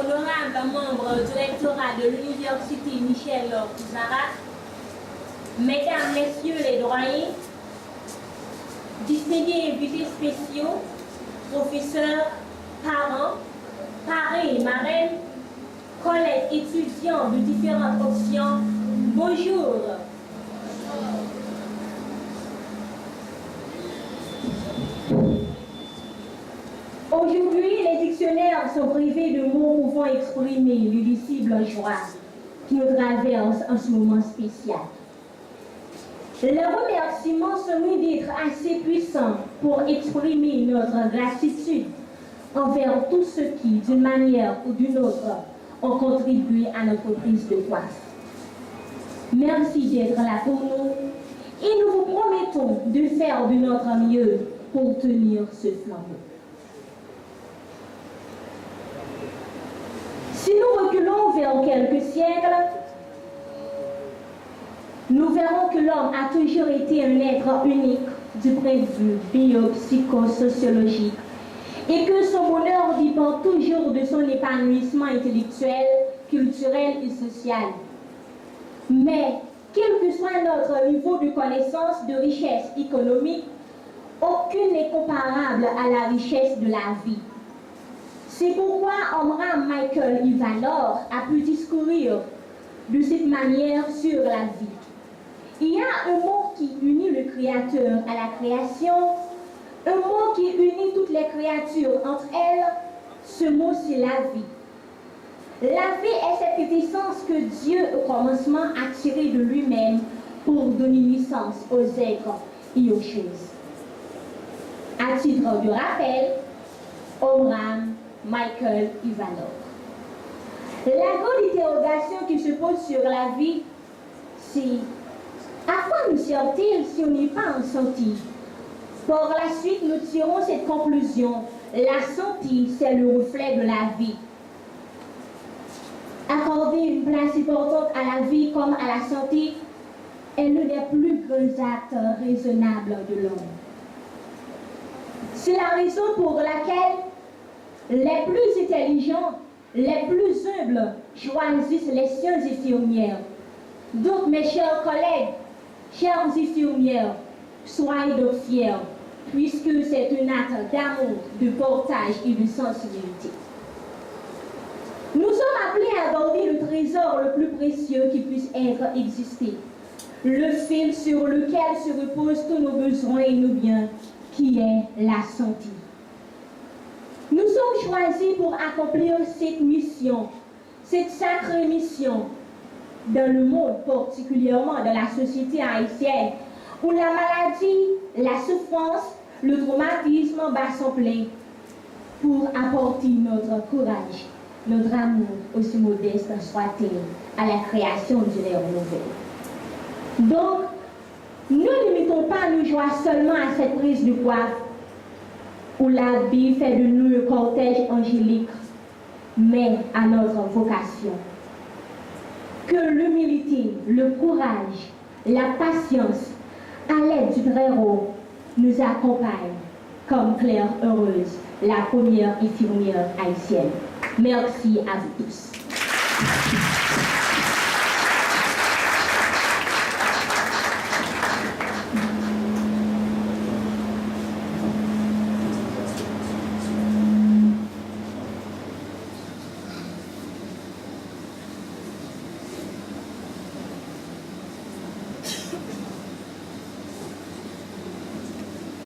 honorable membre du rectorat de l'Université Michel Couzarat, mesdames, messieurs les doyens, distingués invités spéciaux, professeurs, parents, parrains et marraines, collègues étudiants de différentes options, bonjour. Aujourd'hui, les dictionnaires sont privés de mots pouvant exprimer l'indicible joie qui nous traverse en ce moment spécial. Les remerciements sont d'être assez puissants pour exprimer notre gratitude envers tous ceux qui, d'une manière ou d'une autre, ont contribué à notre prise de poids. Merci d'être là pour nous et nous vous promettons de faire de notre mieux pour tenir ce flambeau. Si nous reculons vers quelques siècles, nous verrons que l'homme a toujours été un être unique du point de vue biopsychosociologique et que son bonheur dépend toujours de son épanouissement intellectuel, culturel et social. Mais, quel que soit notre niveau de connaissance, de richesse économique, aucune n'est comparable à la richesse de la vie. C'est pourquoi Omram Michael Ivanov a pu discourir de cette manière sur la vie. Il y a un mot qui unit le Créateur à la création, un mot qui unit toutes les créatures entre elles, ce mot c'est la vie. La vie est cette essence que Dieu au commencement a tirée de lui-même pour donner naissance aux êtres et aux choses. À titre de rappel, Omram Michael Ivanov. La grande interrogation qui se pose sur la vie, c'est à quoi nous sert-il si on n'est pas en santé? Par la suite, nous tirons cette conclusion. La santé, c'est le reflet de la vie. Accorder une place importante à la vie comme à la santé est l'un des plus grands actes raisonnables de l'homme. C'est la raison pour laquelle les plus intelligents, les plus humbles choisissent les sciences infirmières. Donc, mes chers collègues, chères infirmières, soyez donc fiers, puisque c'est un acte d'amour, de partage et de sensibilité. Nous sommes appelés à aborder le trésor le plus précieux qui puisse être existé, le fil sur lequel se reposent tous nos besoins et nos biens, qui est la santé. Nous sommes choisis pour accomplir cette mission, cette sacrée mission, dans le monde, particulièrement dans la société haïtienne, où la maladie, la souffrance, le traumatisme bat son plein, pour apporter notre courage, notre amour, aussi modeste soit-il, à la création d'une ère nouvelle. Donc, ne limitons pas nos joies seulement à cette prise de poids, où la vie fait de nous un cortège angélique, mais à notre vocation. Que l'humilité, le courage, la patience, à l'aide du Très-Haut, nous accompagnent comme Claire Heureuse, la première infirmière haïtienne. Merci à vous tous.